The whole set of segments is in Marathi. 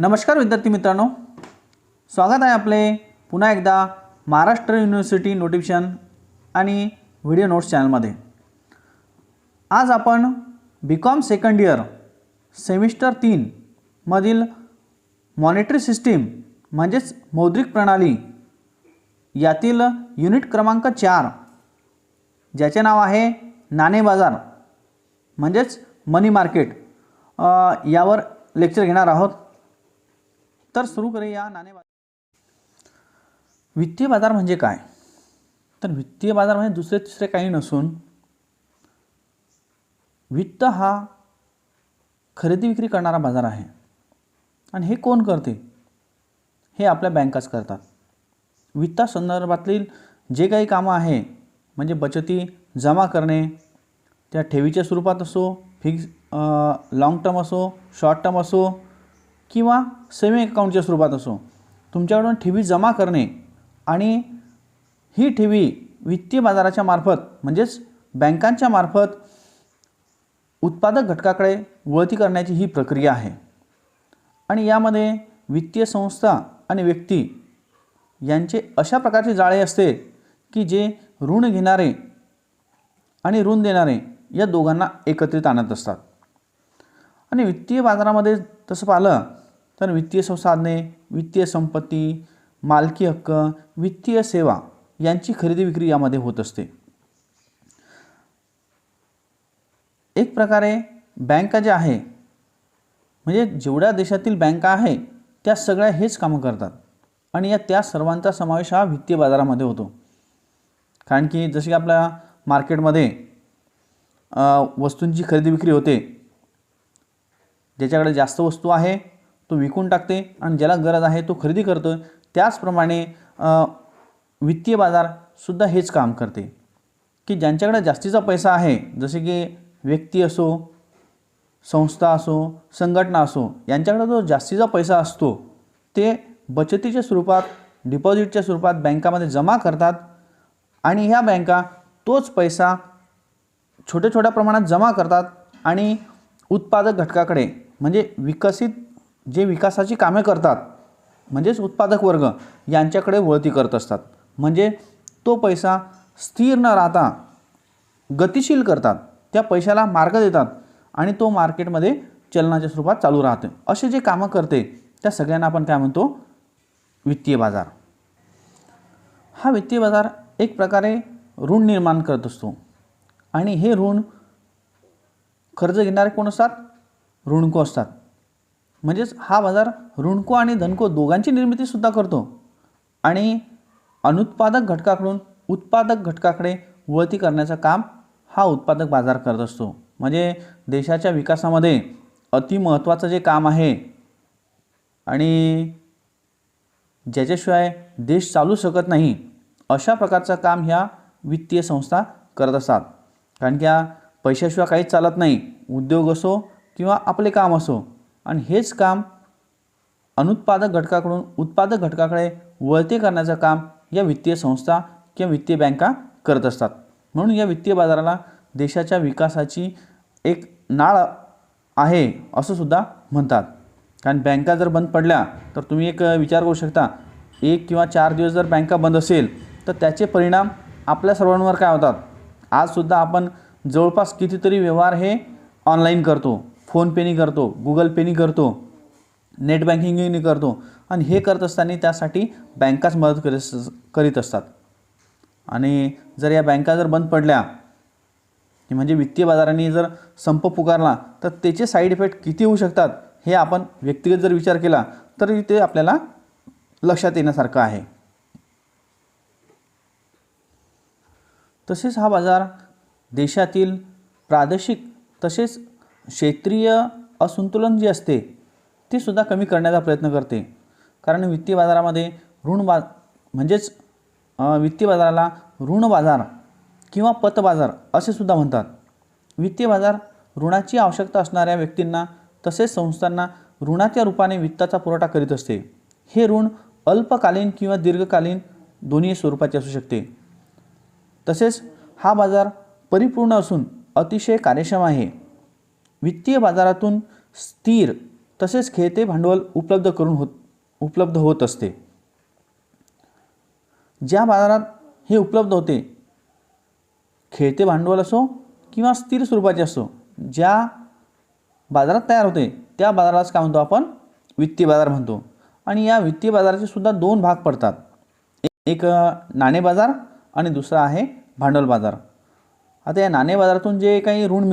नमस्कार विद्यार्थी मित्रांनो, स्वागत आहे आपले पुन्हा एकदा महाराष्ट्र युनिव्हर्सिटी नोटिफिकेशन आणि व्हिडिओ नोट्स चॅनलमध्ये। आज आपण बीकॉम सेकंड इयर सेमिस्टर 3 मधील मॉनिटरी सिस्टीम म्हणजेच मौद्रिक प्रणाली यातील युनिट क्रमांक 4 ज्याचे नाव आहे नाणे बाजार म्हणजेच मनी मार्केट यावर लेक्चर घेणार आहोत। तर सुरू करूया। नाणे बाजार वित्तीय बाजार म्हणजे काय? तर वित्तीय बाजार म्हणजे दुसरे तिसरे काही नसून वित्त हा खरेदी विक्री करणारा बाजार आहे। आणि हे कोण करते? हे आपल्या बँकाच करतात। वित्ता संदर्भातील जे काही कामं आहे म्हणजे बचती जमा करणे, त्या ठेवीच्या स्वरूपात असो, फिक्स लॉंग टर्म असो, शॉर्ट टर्म असो किंवा सेविंग अकाउंटच्या स्वरूपात असो, तुमच्याकडून ठेवी जमा करणे आणि ही ठेवी वित्तीय बाजाराच्या मार्फत म्हणजेच बँकांच्या मार्फत उत्पादक घटकाकडे वळती करण्याची ही प्रक्रिया आहे। आणि यामध्ये वित्तीय संस्था आणि व्यक्ती यांचे अशा प्रकारचे जाळे असते की जे ऋण घेणारे आणि ऋण देणारे या दोघांना एकत्रित आणत असतात। आणि वित्तीय बाजारामध्ये तसं पाहिलं तर वित्तीय संसाधने, वित्तीय संपत्ती, मालकी हक्क, वित्तीय सेवा यांची खरेदी विक्री यामध्ये होत असते। एक प्रकारे बँका जे आहे म्हणजे जेवढ्या देशातील बँका आहे त्या सगळ्या हेच कामं करतात आणि या त्या सर्वांचा समावेश हा वित्तीय बाजारामध्ये होतो। कारण की जसे की आपल्या मार्केटमध्ये वस्तूंची खरेदी विक्री होते, ज्याच्याकडे जास्त वस्तू आहे तो विकून टाकते आणि ज्याला गरज आहे तो खरेदी करतो। त्याचप्रमाणे वित्तीय बाजार सुद्धा हेच काम करते की ज्यांच्याकडे जास्तीचा पैसा आहे, जसे की व्यक्ती असो, संस्था असो, संघटना असो, यांच्याकडे जो जास्तीचा पैसा असतो ते बचतीच्या स्वरूपात, डिपॉझिटच्या स्वरूपात बँकामध्ये जमा करतात आणि ह्या बँका तोच पैसा छोट्या छोट्या प्रमाणात जमा करतात आणि उत्पादक घटकाकडे म्हणजे जे विकासाची कामे करतात म्हणजेच उत्पादक वर्ग यांच्याकडे वळती करत असतात। म्हणजे तो पैसा स्थिर न राहता गतिशील करतात, त्या पैशाला मार्ग देतात आणि तो मार्केटमध्ये चलनाच्या स्वरूपात चालू राहते। असे जे कामं करते त्या सगळ्यांना आपण काय म्हणतो? वित्तीय बाजार। हा वित्तीय बाजार एक प्रकारे ऋण निर्माण करत असतो आणि हे ऋण कर्ज घेणारे कोण असतात? ऋणको असतात। म्हणजेच हा बाजार ऋणको आणि धनको दोघांची निर्मिती सुद्धा करतो आणि अनुत्पादक घटकाकडून उत्पादक घटकाकडे वळती करण्याचं काम हा उत्पादक बाजार करत असतो। म्हणजे देशाच्या विकासामध्ये अति महत्त्वाचं जे काम आहे आणि ज्याच्याशिवाय देश चालू शकत नाही अशा प्रकारचं काम ह्या वित्तीय संस्था करत असतात। कारण की या पैशाशिवाय काहीच चालत नाही, उद्योग असो किंवा आपले काम असो। आणि हेच काम अनुत्पादक घटकाकडून उत्पादक घटकाकडे वळते करण्याचं काम या वित्तीय संस्था किंवा वित्तीय बँका करत असतात। म्हणून या वित्तीय बाजाराला देशाच्या विकासाची एक नाळ आहे असं सुद्धा म्हणतात। कारण बँका जर बंद पडल्या तर तुम्ही एक विचार करू शकता, 1 किंवा 4 दिवस जर बँका बंद असेल तर त्याचे परिणाम आपल्या सर्वांवर काय होतात? आजसुद्धा आपण जवळपास कितीतरी व्यवहार हे ऑनलाईन करतो, फोनपेनी करतो, गुगल पेनी करतो, नेट बँकिंगनी करतो आणि हे करत असताना त्यासाठी बँकाच मदत करीत असतात। आणि जर या बँका जर बंद पडल्या म्हणजे वित्तीय बाजारांनी जर संप पुकारला तर त्याचे साईड इफेक्ट किती होऊ शकतात हे आपण व्यक्तिगत जर विचार केला तर ते आपल्याला लक्षात येण्यासारखं आहे। तसेच हा बाजार देशातील प्रादेशिक तसेच क्षेत्रीय असंतुलन जे असते ते सुद्धा कमी करण्याचा प्रयत्न करते। कारण वित्तीय बाजारामध्ये म्हणजेच वित्तीय बाजाराला ऋण बाजार किंवा पत बाजार असे सुद्धा म्हणतात। वित्तीय बाजार ऋणाची आवश्यकता असणाऱ्या व्यक्तींना तसेच संस्थांना ऋणाच्या रूपाने वित्ताचा पुरवठा करीत असते। हे ऋण अल्पकालीन किंवा दीर्घकालीन दोन्ही स्वरूपाचे असू शकते। तसेच हा बाजार परिपूर्ण असून अतिशय कार्यक्षम आहे। वित्तीय बाजारातून स्थिर तसेच खेळते भांडवल उपलब्ध होत असते. ज्या बाजारात हे उपलब्ध होते, खेळते भांडवल असो किंवा स्थिर स्वरूपाचे असो, ज्या बाजारात तयार होते त्या बाजारालाच काय म्हणतो आपण, वित्तीय बाजार म्हणतो. आणि या वित्तीय बाजाराचे सुद्धा दोन भाग पडतात. एक नाणे बाजार आणि दुसरा आहे भांडवल बाजार. आता या नाणे बाजारातून जे काही ऋण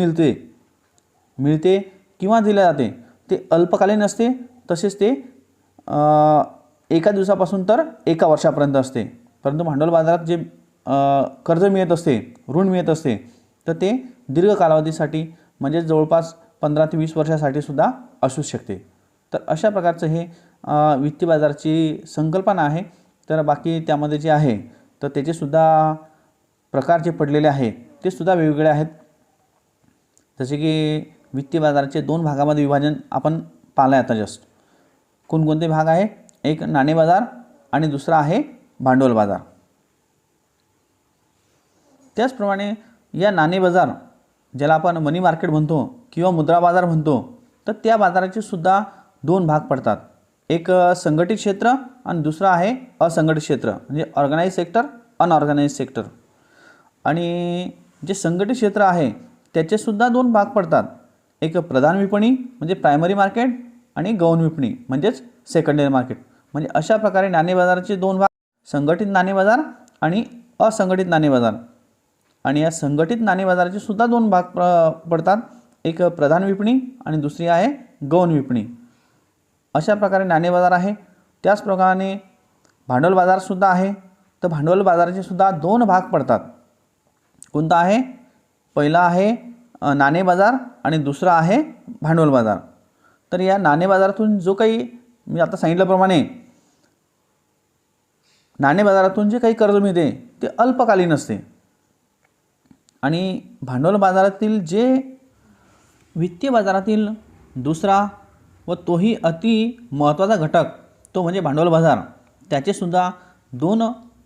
मिळते किंवा दिले जाते ते अल्पकालीन असते, तसेच ते एका दिवसापासून तर एका वर्षापर्यंत असते. परंतु भांडवल बाजारात जे कर्ज मिळत असते, ऋण मिळत असते, तर ते दीर्घ कालावधीसाठी म्हणजे जवळपास 15 ते 20 वर्षासाठी सुद्धा असू शकते. तर अशा प्रकारचं हे वित्तीय बाजाराची संकल्पना आहे. तर बाकी त्यामध्ये जे आहे तर त्याचेसुद्धा प्रकार जे पडलेले आहे ते सुद्धा वेगवेगळे आहेत. जसे की वित्तीय बाजाराचे दोन भागामध्ये विभाजन आपण पाहिलं आहे आता जस्ट. कोणकोणते भाग आहे, एक नाणे बाजार आणि दुसरा आहे भांडवल बाजार. त्याचप्रमाणे या नाणे बाजार ज्याला आपण मनी मार्केट म्हणतो किंवा मुद्रा बाजार म्हणतो, तर त्या बाजाराचे सुद्धा दोन भाग पडतात. एक संघटित क्षेत्र आणि दुसरा आहे असंघटित क्षेत्र, म्हणजे ऑर्गनाइज सेक्टर, अनऑर्गनाइज सेक्टर. आणि जे संघटित क्षेत्र आहे त्याचेसुद्धा दोन भाग पडतात. एक प्रधान विपणी म्हणजे प्रायमरी मार्केट आणि गौण विपणी म्हणजेच सेकंडरी मार्केट. म्हणजे अशा प्रकारे नाणे बाजाराचे दोन भाग, संघटित नाणे बाजार आणि असंघटित नाणे बाजार. आणि या संघटित नाणे बाजाराचे सुद्धा दोन भाग पडतात. एक प्रधान विपणी आणि दुसरी आहे गौण विपणी. अशा प्रकारे नाणे बाजार आहे. त्याचप्रकारे भांडवल बाजारसुद्धा आहे. तर भांडवल बाजाराचे सुद्धा दोन भाग पडतात. कोणता आहे, पहिला आहे नाणे बाजार आणि दुसरा आहे भांडवल बाजार. तर या नाणे बाजारातून जो काही मी आता सांगितल्याप्रमाणे नाणे बाजारातून जे काही कर्ज मिळते ते अल्पकालीन असते. आणि भांडवल बाजारातील जे वित्तीय बाजारातील दुसरा व तोही अति महत्त्वाचा घटक तो म्हणजे भांडवल बाजार, त्याचेसुद्धा दोन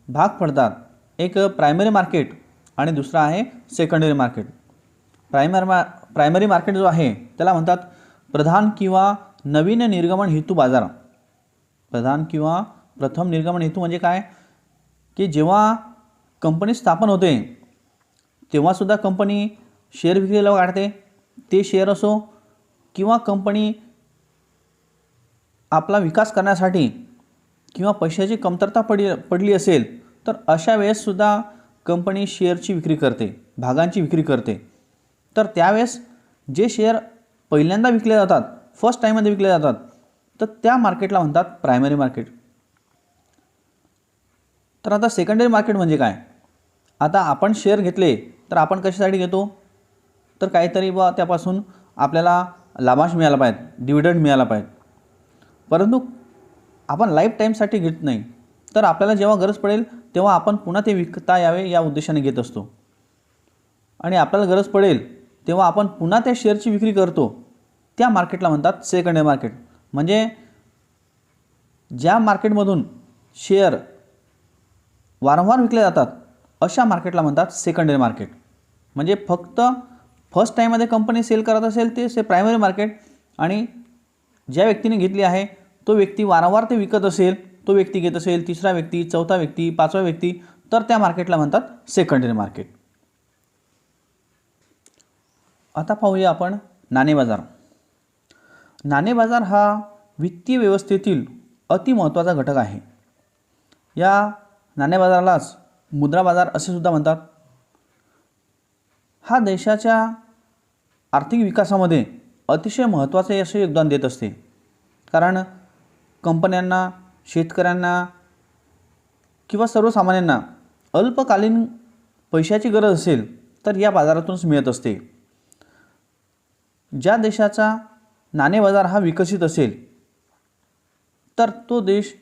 भाग पडतात. एक प्रायमरी मार्केट आणि दुसरा आहे सेकंडरी मार्केट. प्रायमरी मार्केट जो आहे त्याला म्हणतात प्रधान किंवा नवीन निर्गमन हेतू बाजार. प्रधान किंवा प्रथम निर्गमन हेतू म्हणजे काय, की जेव्हा कंपनी स्थापन होते तेव्हासुद्धा कंपनी शेअर विक्रीला काढते. ते शेअर असो किंवा कंपनी आपला विकास करण्यासाठी किंवा पैशाची कमतरता पडली असेल तर अशा वेळेससुद्धा कंपनी शेअरची विक्री करते, भागांची विक्री करते. तर त्यावेळेस जे शेअर पहिल्यांदा विकले जातात, फर्स्ट टाईममध्ये विकले जातात, तर त्या मार्केटला म्हणतात प्रायमरी मार्केट. तर आता सेकंडरी मार्केट म्हणजे काय, आता आपण शेअर घेतले तर आपण कशासाठी घेतो, तर काहीतरी त्यापासून आपल्याला लाभांश मिळाला पाहिजे, डिव्हिडंड मिळाला पाहिजे. परंतु आपण लाईफ टाईमसाठी घेत नाही, तर आपल्याला जेव्हा गरज पडेल तेव्हा आपण पुन्हा ते विकता यावे या उद्देशाने घेत असतो. आणि आपल्याला गरज पडेल तेव्हा आपण पुन्हा त्या शेअरची विक्री करतो, त्या मार्केटला म्हणतात सेकंडरी मार्केट. म्हणजे ज्या मार्केटमधून शेअर वारंवार विकले जातात अशा मार्केटला म्हणतात सेकंडरी मार्केट. म्हणजे फक्त फर्स्ट टाईममध्ये कंपनी सेल करत असेल ते प्रायमरी मार्केट, आणि ज्या व्यक्तीने घेतली आहे तो व्यक्ती वारंवार ते विकत असेल, तो व्यक्ती घेत असेल, तिसरा व्यक्ती, चौथा व्यक्ती, पाचवा व्यक्ती, तर त्या मार्केटला म्हणतात सेकंडरी मार्केट. आता पाहूया आपण नाणे बाजार. नाणे बाजार हा वित्तीय व्यवस्थेतील अति महत्त्वाचा घटक आहे. या नाणे बाजारालाच मुद्रा बाजार असे सुद्धा म्हणतात. हा देशाच्या आर्थिक विकासामध्ये अतिशय महत्त्वाचे असे योगदान देत असते. कारण कंपन्यांना, शेतकऱ्यांना किंवा सर्वसामान्यांना अल्पकालीन पैशाची गरज असेल तर या बाजारातूनच मिळत असते. ज्या देशाचा नाणे बाजार हा विकसित असेल तर तो देश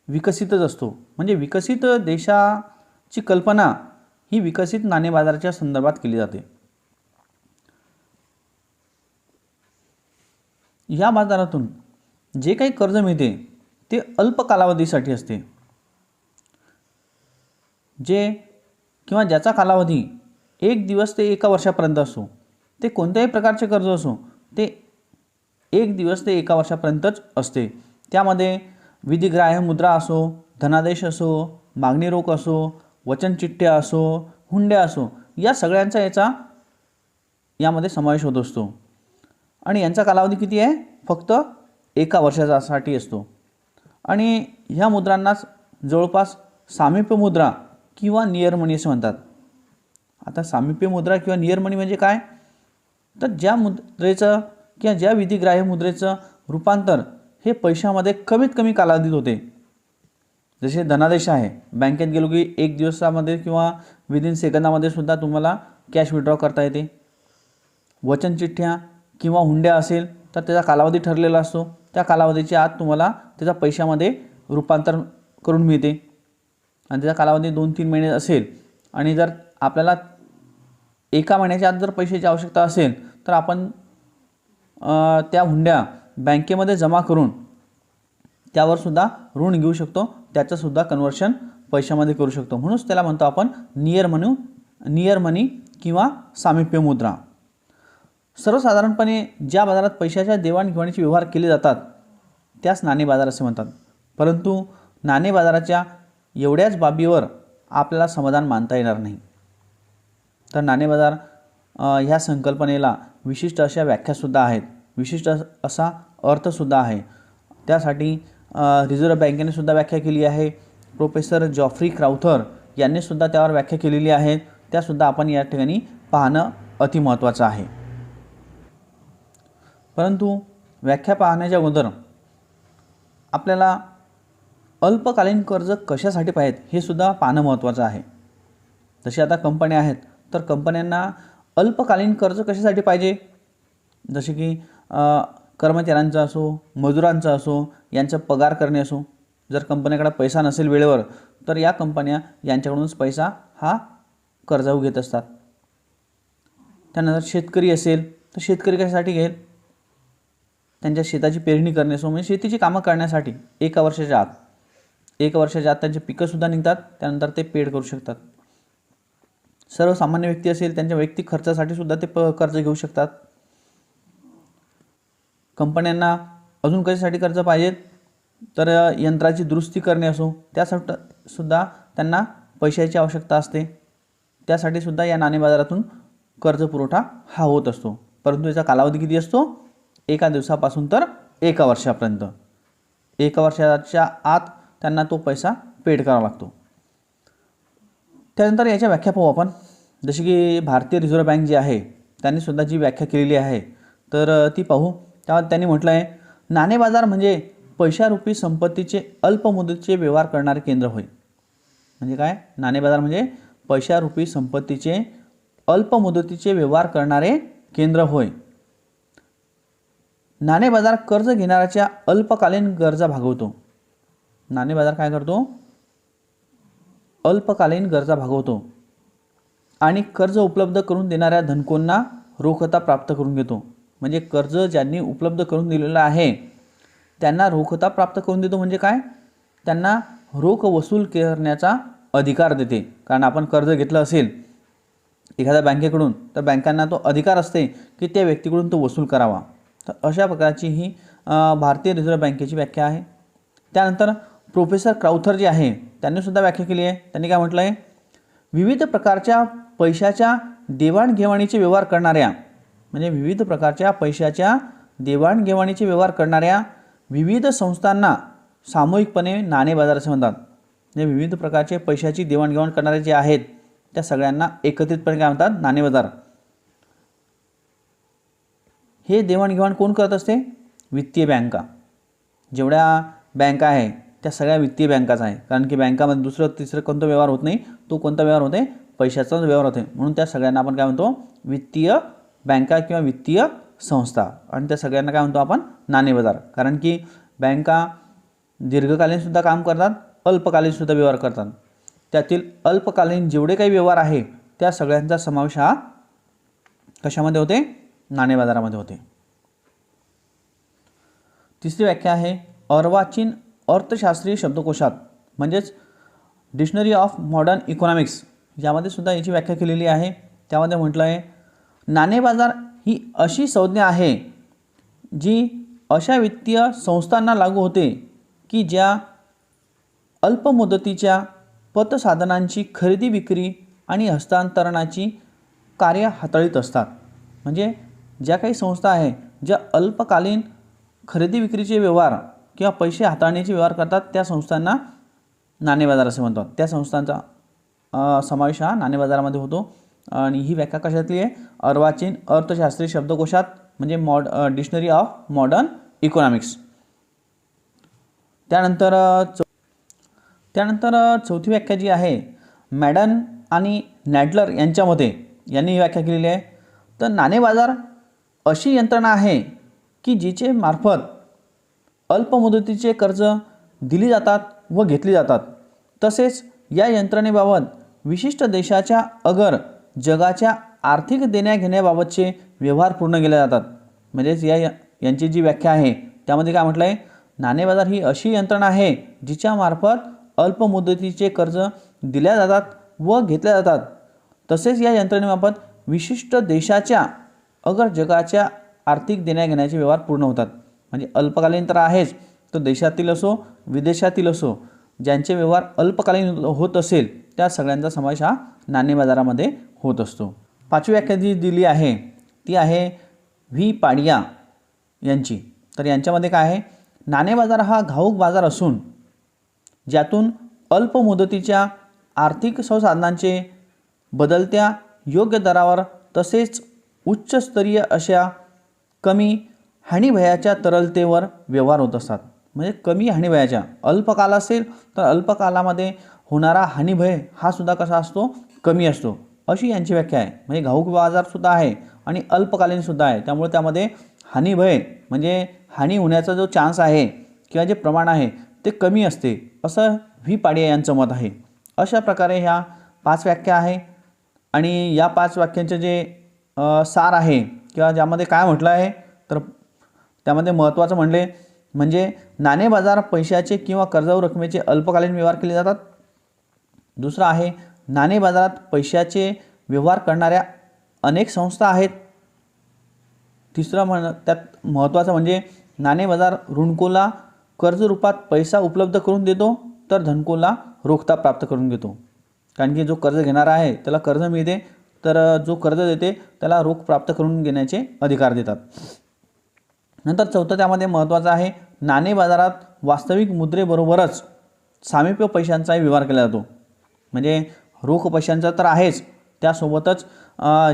विकसितच असतो. म्हणजे विकसित देशाची कल्पना ही विकसित नाणे बाजाराच्या संदर्भात केली जाते. या बाजारातून जे काही कर्ज मिळते ते अल्प कालावधीसाठी असते. किंवा ज्याचा कालावधी 1 दिवस ते 1 वर्षापर्यंत असो, ते कोणत्याही प्रकारचे कर्ज असो, ते 1 दिवस ते 1 वर्षापर्यंतच असते. त्यामध्ये विधिग्राह्य मुद्रा असो, धनादेश असो, मागणी रोख असो, वचन चिठ्ठ्या असो, हुंड्या असो, या सगळ्यांचा यामध्ये समावेश होत असतो. आणि यांचा कालावधी किती आहे? फक्त 1 वर्षासाठी असतो. आणि ह्या मुद्रांनाच जवळपास सामिप्य मुद्रा किंवा नियर मनी असे म्हणतात. आता सामिप्य मुद्रा किंवा नियर मनी म्हणजे काय? तर ज्या मुद्रेचं किंवा ज्या विधिग्राह्य मुद्रेचं रूपांतर हे पैशामध्ये कमीत कमी कालावधीत होते. जसे धनादेश आहे, बँकेत गेलो की 1 दिवसामध्ये किंवा विदिन सेकंदामध्ये सुद्धा तुम्हाला कॅश विड्रॉ करता येते. वचन चिठ्ठ्या किंवा हुंड्या असेल तर त्याचा कालावधी ठरलेला असतो. त्या कालावधीच्या आत तुम्हाला त्याचा पैशामध्ये रूपांतर करून मिळते. आणि त्याचा कालावधी 2-3 महिने असेल आणि जर आपल्याला 1 महिन्याच्या आत जर पैशाची आवश्यकता असेल तर आपण त्या हुंड्या बँकेमध्ये जमा करून त्यावर सुद्धा ऋण घेऊ शकतो. त्याचंसुद्धा कन्व्हर्शन पैशामध्ये करू शकतो. म्हणूनच त्याला म्हणतो आपण नियर मनी किंवा सामिप्य मुद्रा. सर्वसाधारणपणे ज्या बाजारात पैशाच्या देवाणघेवाणीचे व्यवहार केले जातात त्यास नाणे बाजार असे म्हणतात. परंतु नाणे बाजाराच्या एवढ्याच बाबीवर आपल्याला समाधान मानता येणार नाही. तर नाणे बाजार ह्या संकल्पनेला विशिष्ट अशा व्याख्यासुद्धा आहेत, विशिष्ट असा अर्थसुद्धा आहे. त्यासाठी रिझर्व्ह बँकेने सुद्धा व्याख्या केली आहे. प्रोफेसर जॉफ्री क्राउथर यांनी सुद्धा त्यावर व्याख्या केलेली आहे. त्यासुद्धा आपण या ठिकाणी पाहणं अतिमहत्त्वाचं आहे. परंतु व्याख्या पाहण्याच्या अगोदर आपल्याला अल्पकालीन कर्ज कशासाठी पाहिजेत हे सुद्धा पाहणं महत्त्वाचं आहे. जसे आता कंपन्या आहेत तर कंपन्यांना अल्पकालीन कर्ज कशासाठी पाहिजे? जसे की कर्मचाऱ्यांचा असो, मजुरांचा असो, यांचा पगार करणे असो. जर कंपन्याकडे पैसा नसेल वेळेवर तर या कंपन्या यांच्याकडूनच पैसा हा कर्जाऊ घेत असतात. त्यानंतर शेतकरी असेल तर शेतकरी कशासाठी घेईल? त्यांच्या शेताची पेरणी करणे असो, म्हणजे शेतीची कामं करण्यासाठी 1 वर्षाच्या आत त्यांचे पिकंसुद्धा निघतात. त्यानंतर ते पेड करू शकतात. सर्वसामान्य व्यक्ती असेल त्यांच्या वैयक्तिक खर्चासाठी सुद्धा ते कर्ज घेऊ शकतात. कंपन्यांना अजून कशासाठी कर्ज पाहिजे? तर यंत्राची दुरुस्ती करणे असो, त्यासाठी सुद्धा त्यांना पैशाची आवश्यकता असते. त्यासाठी सुद्धा या नाणे बाजारातून कर्ज पुरवठा हा होत असतो. परंतु याचा कालावधी किती असतो? 1 दिवसापासून तर 1 वर्षापर्यंत. 1 वर्षाच्या आत त्यांना तो पैसा पेड करावा लागतो. त्यानंतर याच्या व्याख्या पाहू आपण. जशी की भारतीय रिझर्व्ह बँक जी आहे त्यांनी सुद्धा जी व्याख्या केलेली आहे तर ती पाहू. त्यामध्ये त्यांनी म्हटलं आहे, नाणे बाजार म्हणजे पैशारूपी संपत्तीचे अल्पमुदतीचे व्यवहार करणारे केंद्र होय. म्हणजे काय? नाणे बाजार म्हणजे पैशारूपी संपत्तीचे अल्पमुदतीचे व्यवहार करणारे केंद्र होय. नाणे बाजार कर्ज घेणाऱ्याच्या अल्पकालीन गरजा भागवतो. नाणे बाजार काय करतो? अल्पकालीन गरजा भागवतो आणि कर्ज उपलब्ध करून देणाऱ्या धनकोंना रोखता प्राप्त करून घेतो. म्हणजे कर्ज ज्यांनी उपलब्ध करून दिलेलं आहे त्यांना रोखता प्राप्त करून देतो. म्हणजे काय? त्यांना रोख वसूल करण्याचा अधिकार देते. कारण आपण कर्ज घेतलं असेल एखाद्या बँकेकडून तर बँकांना तो अधिकार असते की त्या व्यक्तीकडून तो वसूल करावा. तर अशा प्रकारची ही भारतीय रिझर्व्ह बँकेची व्याख्या आहे. त्यानंतर प्रोफेसर क्राउथर जे आहे त्यांनीसुद्धा व्याख्या केली आहे. त्यांनी काय म्हटलं आहे? विविध प्रकारच्या पैशाच्या देवाणघेवाणीचे व्यवहार करणाऱ्या, म्हणजे विविध प्रकारच्या पैशाच्या देवाणघेवाणीचे व्यवहार करणाऱ्या विविध संस्थांना सामूहिकपणे नाणे बाजार असे म्हणतात. म्हणजे विविध प्रकारचे पैशाची देवाणघेवाण करणारे जे आहेत त्या सगळ्यांना एकत्रितपणे काय म्हणतात? नाणे बाजार. हे देवाणघेवाण कोण करत असते? वित्तीय बँका. जेवढ्या बँका आहे त्या सगळ्या वित्तीय बँकाच आहे. कारण की बँकामध्ये दुसरं तिसरं कोणता व्यवहार होत नाही. तो कोणता व्यवहार होते? पैशाचाच व्यवहार होते. म्हणून त्या सगळ्यांना आपण काय म्हणतो? वित्तीय बँका किंवा वित्तीय संस्था. आणि त्या सगळ्यांना काय म्हणतो आपण? नाणे बाजार. कारण की बँका दीर्घकालीनसुद्धा काम करतात, अल्पकालीनसुद्धा व्यवहार करतात. त्यातील अल्पकालीन जेवढे काही व्यवहार आहे त्या सगळ्यांचा समावेश हा कशामध्ये होते? नाणे बाजारामध्ये होते. तिसरी व्याख्या आहे अर्वाचीन अर्थशास्त्रीय शब्दकोशात, म्हणजेच डिक्शनरी ऑफ मॉडर्न इकॉनॉमिक्स, यामध्ये सुद्धा याची व्याख्या केलेली आहे. त्यामध्ये म्हटलं आहे, नाणे बाजार ही अशी संज्ञा आहे जी अशा वित्तीय संस्थांना लागू होते की ज्या अल्प मुदतीच्या पतसाधनांची खरेदी विक्री आणि हस्तांतरणाची कार्य हाताळीत असतात. म्हणजे ज्या काही संस्था आहे ज्या अल्पकालीन खरेदी विक्रीचे व्यवहार किंवा पैसे हाताळण्याचे व्यवहार करतात त्या संस्थांना नाणे बाजार असे म्हणतात. त्या संस्थांचा समावेश हा नाणे बाजारामध्ये होतो. आणि ही व्याख्या कशातली आहे? अर्वाचीन अर्थशास्त्री शब्दकोशात, म्हणजे डिक्शनरी ऑफ मॉडर्न इकॉनॉमिक्स. त्यानंतर चौथी व्याख्या जी आहे मॅडन आणि नॅडलर यांनी ही व्याख्या केलेली आहे. तर नाणे बाजार अशी यंत्रणा आहे की जिचे मार्फत अल्प मुदतीचे कर्ज दिली जातात व घेतली जातात. तसेच या यंत्रणेबाबत विशिष्ट देशाच्या अगर जगाच्या आर्थिक देण्याघेण्याबाबतचे व्यवहार पूर्ण केले जातात. म्हणजेच यांची जी व्याख्या आहे त्यामध्ये काय म्हटलं आहे? नाणे बाजार ही अशी यंत्रणा आहे जिच्या मार्फत अल्प मुदतीचे कर्ज दिल्या जातात व घेतल्या जातात. तसेच या यंत्रणेबाबत विशिष्ट देशाच्या अगर जगाच्या आर्थिक देण्याघेण्याचे व्यवहार पूर्ण होतात. म्हणजे अल्पकालीन तर आहेच, तो देशातील असो विदेशातील असो, ज्यांचे व्यवहार अल्पकालीन होत असेल त्या सगळ्यांचा समावेश हा नाणे बाजारामध्ये होत असतो. पाचवी व्याख्या जी दिली आहे ती आहे व्ही पाडिया यांची. तर यांच्यामध्ये काय आहे? नाणे बाजार हा घाऊक बाजार असून ज्यातून अल्प मुदतीच्या आर्थिक संसाधनांचे बदलत्या योग्य दरावर तसेच उच्चस्तरीय अशा कमी हानीभयाच्या तरलतेवर व्यवहार होत असतात. म्हणजे कमी हानीभयाच्या, अल्पकाल असेल तर अल्पकालामध्ये होणारा हानीभय हा सुद्धा कसा असतो? कमी असतो, अशी यांची व्याख्या आहे. म्हणजे घाऊक बाजारसुद्धा आहे आणि अल्पकालीनसुद्धा आहे. त्यामुळे त्यामध्ये हानीभय म्हणजे हानी होण्याचा जो चान्स आहे किंवा जे प्रमाण आहे ते कमी असते, असं व्ही पाडिया यांचं मत आहे. अशा प्रकारे ह्या 5 व्याख्या आहे. आणि या 5 व्याख्यांचे जे सार आहे किंवा ज्यामध्ये काय म्हटलं आहे तर त्यामध्ये महत्त्वाचं म्हणजे नाणे बाजार पैशाचे किंवा कर्जाऊ रकमेचे अल्पकालीन व्यवहार केले जातात. दुसरं आहे नाणे बाजारात पैशाचे व्यवहार करणाऱ्या अनेक संस्था आहेत. तिसरं त्यात महत्त्वाचं म्हणजे नाणे बाजार ऋणकोला कर्ज रूपात पैसा उपलब्ध करून देतो तर धनकोला रोखता प्राप्त करून घेतो. कारण की जो कर्ज घेणारा आहे त्याला कर्ज मिळते, तर जो कर्ज देते त्याला रोख प्राप्त करून घेण्याचे अधिकार देतात. नंतर चौथं त्यामध्ये महत्त्वाचं आहे नाणे बाजारात वास्तविक मुद्रेबरोबरच सामीप्य पैशांचाही व्यवहार केला जातो. म्हणजे रोख पैशांचा तर आहेच, त्यासोबतच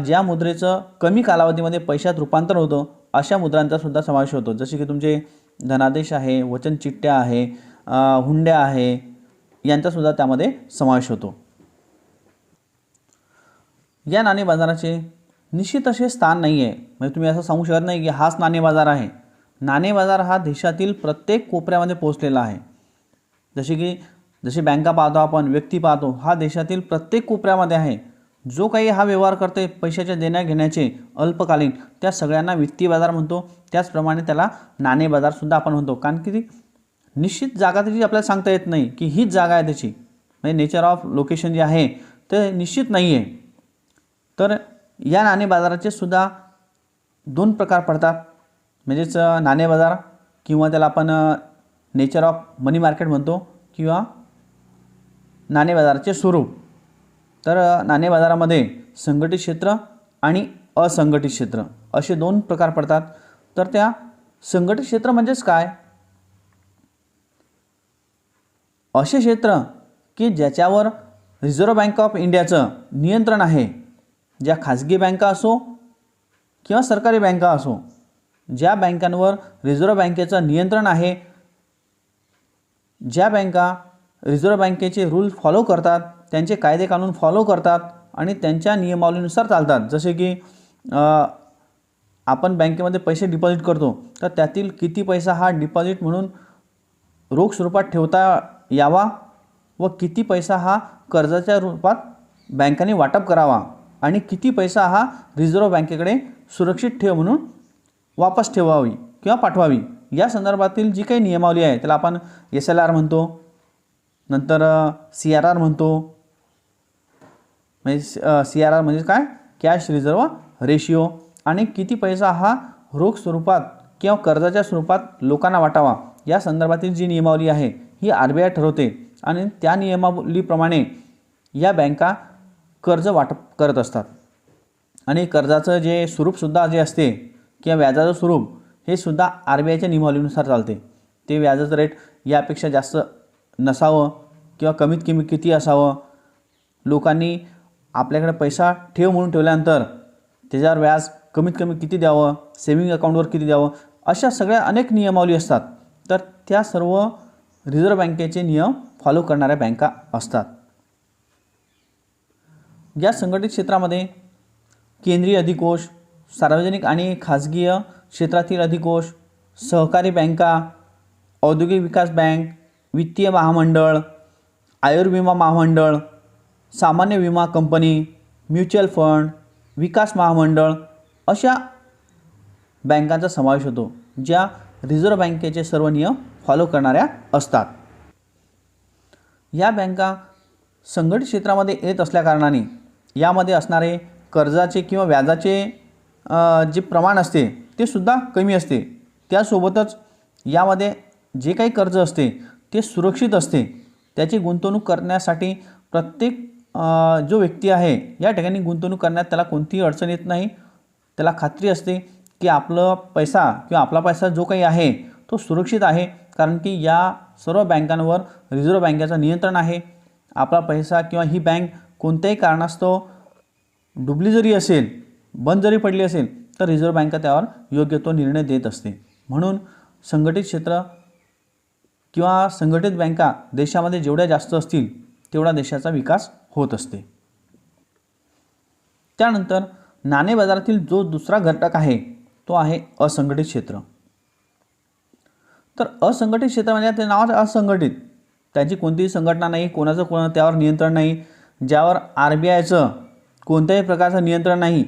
ज्या मुद्रेचं कमी कालावधीमध्ये पैशात रूपांतर होतं अशा मुद्रांचा सुद्धा समावेश होतो. जसे की तुमचे धनादेश आहे, वचन चिठ्ठ्या आहे, हुंड्या आहे, यांचासुद्धा त्यामध्ये समावेश होतो. या नाणे बाजाराचे निश्चित असे स्थान नाही आहे. म्हणजे तुम्ही असं सांगू शकत नाही की हाच नाणे बाजार आहे. नाणे बाजार हा देशातील प्रत्येक कोपऱ्यामध्ये पोहोचलेला आहे. जसे बँका पाहतो आपण, व्यक्ती पाहतो, हा देशातील प्रत्येक कोपऱ्यामध्ये आहे. जो काही हा व्यवहार करते पैशाच्या देण्या घेण्याचे अल्पकालीन, त्या सगळ्यांना वित्तीय बाजार म्हणतो. त्याचप्रमाणे त्याला नाणे बाजारसुद्धा आपण म्हणतो. कारण की निश्चित जागा त्याची आपल्याला सांगता येत नाही की हीच जागा आहे त्याची. म्हणजे नेचर ऑफ लोकेशन जे आहे ते निश्चित नाही आहे. तर या नाणे बाजाराचे सुद्धा 2 प्रकार पडतात. म्हणजेच नाणे बाजार किंवा त्याला आपण नेचर ऑफ मनी मार्केट म्हणतो किंवा नाणे बाजाराचे स्वरूप. तर नाणे बाजारामध्ये संघटित क्षेत्र आणि असंघटित क्षेत्र असे 2 प्रकार पडतात. तर त्या संघटित क्षेत्र म्हणजेच काय? असे क्षेत्र की ज्याच्यावर रिझर्व्ह बँक ऑफ इंडियाचं नियंत्रण आहे. ज्या खाजगी बँका असो किंवा सरकारी बँका असो, ज्या बँकांवर रिझर्व्ह बँकेचं नियंत्रण आहे, ज्या बँका रिझर्व्ह बँकेचे रूल फॉलो करतात, त्यांचे कायदे कानून फॉलो करतात आणि त्यांच्या नियमावलीनुसार चालतात. जसे की आपण बँकेमध्ये पैसे डिपॉझिट करतो तर त्यातील किती पैसा हा डिपॉझिट म्हणून रोख स्वरूपात ठेवता यावा व किती पैसा हा कर्जाच्या रूपात बँकांनी वाटप करावा आणि किती पैसा हा रिझर्व्ह बँकेकडे सुरक्षित ठेव म्हणून वापस ठेवावी किंवा पाठवावी, या संदर्भातील जी काही नियमावली आहे त्याला आपण SLR म्हणतो. नंतर CRR म्हणतो. म्हणजे CRR म्हणजे काय? Cash reserve ratio. आणि किती पैसा हा रोख स्वरूपात किंवा कर्जाच्या स्वरूपात लोकांना वाटावा या संदर्भातील जी नियमावली आहे ही RBI ठरवते आणि त्या नियमावलीप्रमाणे या बँका कर्ज वाटप करत असतात. आणि कर्जाचं जे स्वरूपसुद्धा जे असते किंवा व्याजाचं स्वरूप हे सुद्धा RBIच्या नियमावलीनुसार चालते. ते व्याजाचं रेट यापेक्षा जास्त नसावं किंवा कमीत कमी किती असावं, लोकांनी आपल्याकडे पैसा ठेव म्हणून ठेवल्यानंतर त्याच्यावर व्याज कमीत कमी किती द्यावं, सेव्हिंग अकाउंटवर किती द्यावं, अशा सगळ्या अनेक नियमावली असतात. तर त्या सर्व रिझर्व्ह बँकेचे नियम फॉलो करणाऱ्या बँका असतात. या संघटित क्षेत्रामध्ये केंद्रीय अधिकोष, सार्वजनिक आणि खाजगी क्षेत्रातील अधिकोष, सहकारी बँका, औद्योगिक विकास बँक, वित्तीय महामंडळ, आयुर्विमा महामंडळ, सामान्य विमा कंपनी, म्युच्युअल फंड, विकास महामंडळ अशा बँकांचा समावेश होतो, ज्या रिझर्व्ह बँकेचे सर्व नियम फॉलो करणाऱ्या असतात. या बँका संघटित क्षेत्रामध्ये येत असल्याकारणाने यामध्ये असणारे कर्जाचे किंवा व्याजाचे जे प्रमाण असते ते सुद्धा कमी असते. त्यासोबतच यामध्ये जे काही कर्ज असते ते सुरक्षित असते. त्याची गुंतवणूक करण्यासाठी प्रत्येक जो व्यक्ती आहे या ठिकाणी गुंतवणूक करण्यात त्याला कोणतीही अडचण येत नाही. त्याला खात्री असते की आपला पैसा जो काही आहे तो सुरक्षित आहे, कारण की या सर्व बँकांवर रिझर्व्ह बँकेचं नियंत्रण आहे. आपला पैसा किंवा ही बँक कोणत्याही कारणास्तव डुबली जरी असेल, बंद जरी पडली असेल, तर रिझर्व्ह बँक त्यावर योग्य तो निर्णय देत असते. म्हणून संघटित क्षेत्र किंवा संघटित बँका देशामध्ये जेवढ्या जास्त असतील तेवढा देशाचा विकास होत असते. त्यानंतर नाणे बाजारातील जो दुसरा घटक आहे तो आहे असंघटित क्षेत्र. तर असंघटित क्षेत्र म्हणजे ते नावाच असंघटित, त्याची कोणतीही संघटना नाही, कोणाचं त्यावर नियंत्रण नाही, ज्यावर RBIचं कोणत्याही प्रकारचं नियंत्रण नाही,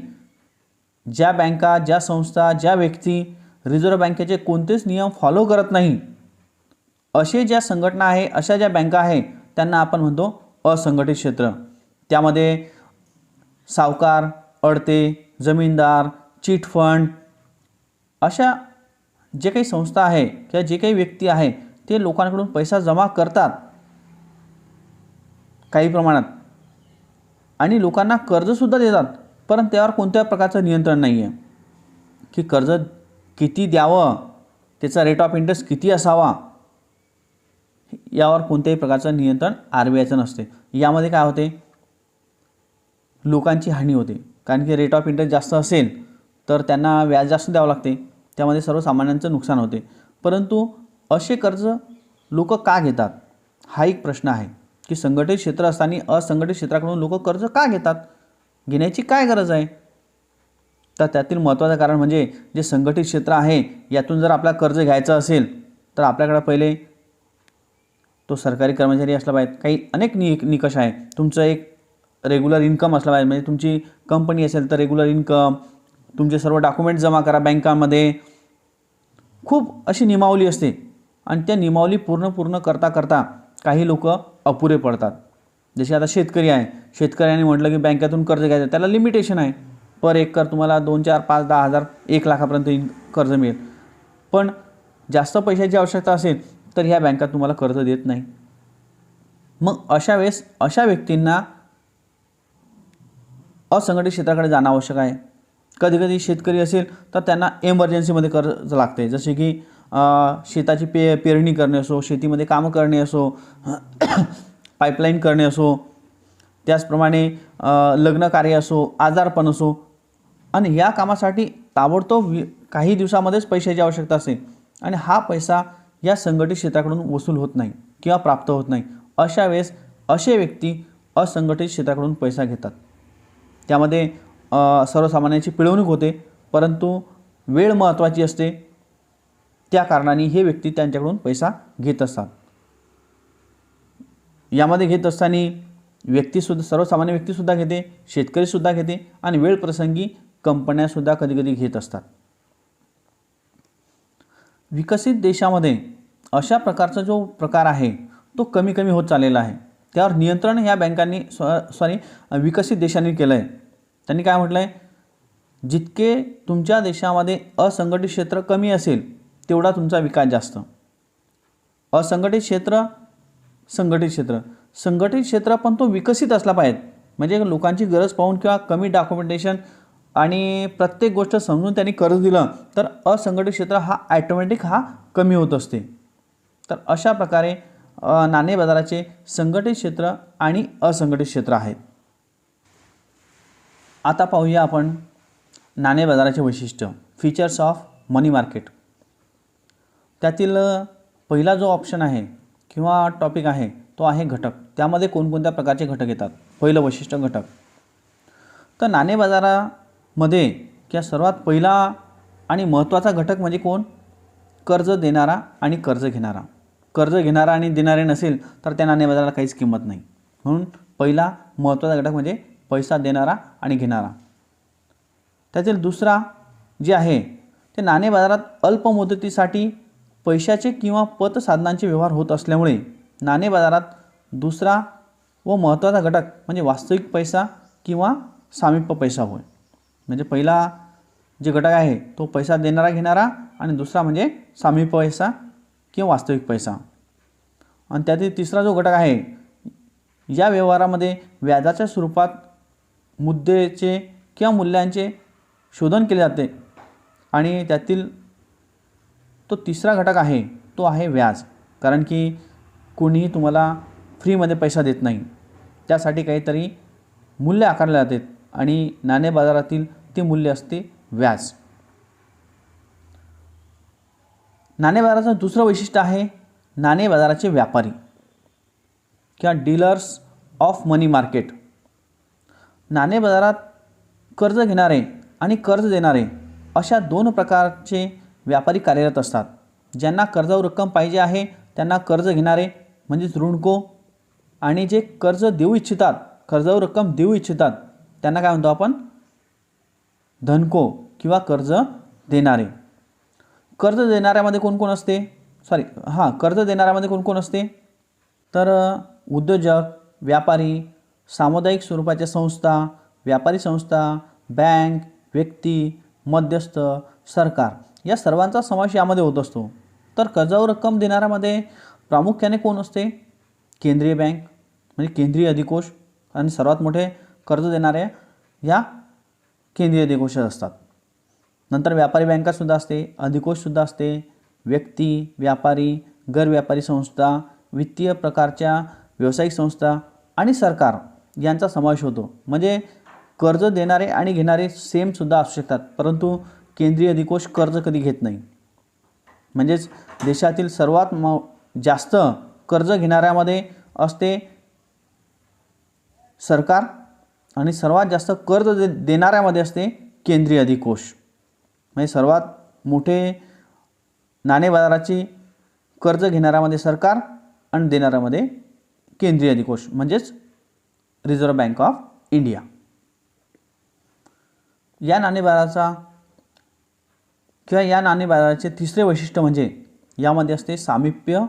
ज्या बँका, ज्या संस्था, ज्या व्यक्ती रिझर्व्ह बँकेचे कोणतेच नियम फॉलो करत नाही, असे ज्या संघटना आहे, अशा ज्या बँका आहे त्यांना आपण म्हणतो असंघटित क्षेत्र. त्यामध्ये सावकार, अडते, जमीनदार, चिट फंड अशा जे काही संस्था आहे किंवा जे काही व्यक्ती आहे ते लोकांकडून पैसा जमा करतात काही प्रमाणात आणि लोकांना कर्जसुद्धा देतात, परंतु त्यावर कोणत्या प्रकारचं नियंत्रण नाही आहे की कर्ज किती द्यावं, त्याचा रेट ऑफ इंटरेस्ट किती असावा, यावर कोणत्याही प्रकारचं नियंत्रण RBIचं नसते. यामध्ये काय होते, लोकांची हानी होते, कारण की रेट ऑफ इंटरेस्ट जास्त असेल तर त्यांना व्याज जास्त द्यावं लागते, त्यामध्ये सर्वसामान्यांचं नुकसान होते. परंतु असे कर्ज लोक का घेतात हा एक प्रश्न आहे की संघटित क्षेत्र असताना असंघटित क्षेत्राकडून लोक कर्ज का घेतात, घेण्याची काय गरज आहे. तर त्यातील महत्त्वाचं कारण म्हणजे जे संघटित क्षेत्र आहे यातून जर आपल्याला कर्ज घ्यायचं असेल तर आपल्याकडे पहिले तो सरकारी कर्मचारी असला पाहिजे. काही अनेक निकष आहे. तुमचं एक रेग्युलर इन्कम असला पाहिजे, म्हणजे तुमची कंपनी असेल तर रेग्युलर इन्कम, तुमचे सर्व डॉक्युमेंट जमा करा बँकांमध्ये. खूप अशी नियमावली असते आणि त्या नियमावली पूर्ण करता काही लोक अपुरे पडतात. जसे आता शेतकरी आहे, शेतकऱ्यांनी म्हटलं की बँकेतून कर्ज घ्यायचं, त्याला लिमिटेशन आहे. पर एकर तुम्हाला 2, 4, 5, 10 हजार 1 लाखापर्यंत कर्ज मिळेल. पण जास्त पैशाची आवश्यकता असेल तर ह्या बँका तुम्हाला कर्ज देत नाही. मग अशा वेळेस अशा व्यक्तींना असंघटित क्षेत्राकडे जाणं आवश्यक आहे. कधीकधी शेतकरी असेल तर त्यांना एमर्जन्सीमध्ये कर्ज लागते, जसे की शेताची पेरणी करणे असो, शेतीमध्ये कामं करणे असो, पाईपलाईन करणे असो, त्याचप्रमाणे लग्न कार्य असो, आजारपण असो, आणि या कामासाठी ताबडतोब काही दिवसामध्येच पैशाची आवश्यकता असते आणि हा पैसा या संघटित क्षेत्राकडून वसूल होत नाही किंवा प्राप्त होत नाही. अशा वेळेस असे व्यक्ती असंघटित क्षेत्राकडून पैसा घेतात. त्यामध्ये सर्वसामान्यांची पिळवणूक होते, परंतु वेळ महत्त्वाची असते, त्या कारणाने हे व्यक्ती त्यांच्याकडून पैसा घेत असतात. यामध्ये घेत असताना व्यक्तीसुद्धा, सर्वसामान्य व्यक्तीसुद्धा घेते, शेतकरीसुद्धा घेते आणि वेळ प्रसंगी कंपन्यासुद्धा कधीकधी घेत असतात. विकसित देशामध्ये अशा प्रकारचा जो प्रकार आहे तो कमी होत चाललेला आहे. त्यावर नियंत्रण ह्या बँकांनी विकसित देशांनी केलं आहे. त्यांनी काय म्हटलं आहे जितके तुमच्या देशामध्ये असंघटित क्षेत्र कमी असेल तेवढा तुमचा विकास जास्त. असंघटित क्षेत्र, संघटित क्षेत्र, संघटित क्षेत्र पण तो विकसित असला पाहिजे. म्हणजे लोकांची गरज पाहून किंवा कमी डॉक्युमेंटेशन आणि प्रत्येक गोष्ट समजून त्यांनी कर्ज दिलं तर असंघटित क्षेत्र हा ॲटोमॅटिक कमी होत असते. तर अशा प्रकारे नाणे बाजाराचे संघटित क्षेत्र आणि असंघटित क्षेत्र आहेत. आता पाहूया आपण नाणे बाजाराचे वैशिष्ट्य, फीचर्स ऑफ मनी मार्केट. त्यातील पहिला जो ऑप्शन आहे किंवा टॉपिक आहे तो आहे घटक. त्यामध्ये कोणकोणत्या प्रकारचे घटक येतात. पहिलं वैशिष्ट्य घटक. तर नाणे बाजारामध्ये किंवा सर्वात पहिला आणि महत्त्वाचा घटक म्हणजे कोण? कर्ज देणारा आणि कर्ज घेणारा. कर्ज घेणारा आणि देणारे नसेल तर त्या नाणे बाजाराला काहीच किंमत नाही. म्हणून पहिला महत्त्वाचा घटक म्हणजे पैसा देणारा आणि घेणारा. त्यातील दुसरा जे आहे ते नाणे बाजारात अल्प मुदतीसाठी पैशाचे किंवा पतसाधनांचे व्यवहार होत असल्यामुळे नाणे बाजारात दुसरा व महत्त्वाचा घटक म्हणजे वास्तविक पैसा किंवा सामिप्य पैसा होय. म्हणजे पहिला जे घटक आहे तो पैसा देणारा घेणारा आणि दुसरा म्हणजे सामिप्य पैसा किंवा वास्तविक पैसा. आणि त्यातील तिसरा जो घटक आहे या व्यवहारामध्ये व्याजाच्या स्वरूपात मुद्देचे किंवा मूल्यांचे शोधन केले जाते आणि त्यातील तो तिसरा घटक आहे तो आहे व्याज. कारण की कोणीही तुम्हाला फ्रीमध्ये पैसा देत नाही, त्यासाठी काहीतरी मूल्य आकारले जाते आणि नाणे बाजारातील ते मूल्य असते व्याज. नाणे बाजाराचं दुसरं वैशिष्ट्य आहे नाणे बाजाराचे व्यापारी किंवा डीलर्स ऑफ मनी मार्केट. नाणे बाजारात कर्ज घेणारे आणि कर्ज देणारे अशा दोन प्रकारचे व्यापारी कार्यरत असतात. ज्यांना कर्जावर रक्कम पाहिजे आहे त्यांना कर्ज घेणारे म्हणजेच ऋणको, आणि जे कर्ज देऊ इच्छितात, कर्जावर रक्कम देऊ इच्छितात त्यांना काय म्हणतो आपण? धनको किंवा कर्ज देणारे. कर्ज देणाऱ्यामध्ये कोण कोण असते? कर्ज देणाऱ्यामध्ये कोण कोण असते? तर उद्योजक, व्यापारी, सामुदायिक स्वरूपाच्या संस्था, व्यापारी संस्था, बँक, व्यक्ती, मध्यस्थ, सरकार या सर्वांचा समावेश यामध्ये होत असतो. तर कर्जावर रक्कम देणाऱ्यामध्ये प्रामुख्याने कोण असते? केंद्रीय बँक म्हणजे केंद्रीय अधिकोष, आणि सर्वात मोठे कर्ज देणारे या केंद्रीय अधिकोषात असतात. नंतर व्यापारी बँकासुद्धा असते, अधिकोषसुद्धा असते, व्यक्ती, व्यापारी, गैर व्यापारी संस्था, वित्तीय प्रकारच्या व्यावसायिक संस्था आणि सरकार यांचा समावेश होतो. म्हणजे कर्ज देणारे आणि घेणारे सेमसुद्धा असू शकतात, परंतु केंद्रीय अधिकोष कर्ज कधी घेत नाही. म्हणजेच देशातील सर्वात जास्त कर्ज घेणाऱ्यामध्ये असते सरकार आणि सर्वात जास्त कर्ज देणाऱ्यामध्ये असते केंद्रीय अधिकोष. म्हणजे सर्वात मोठे नाणे बाजाराची कर्ज घेणाऱ्यामध्ये सरकार आणि देणाऱ्यामध्ये केंद्रीय अधिकोष म्हणजेच रिझर्व्ह बँक ऑफ इंडिया. या नाणे बाजाराचे तिसरे वैशिष्ट्य म्हणजे यामध्ये असते सामिप्य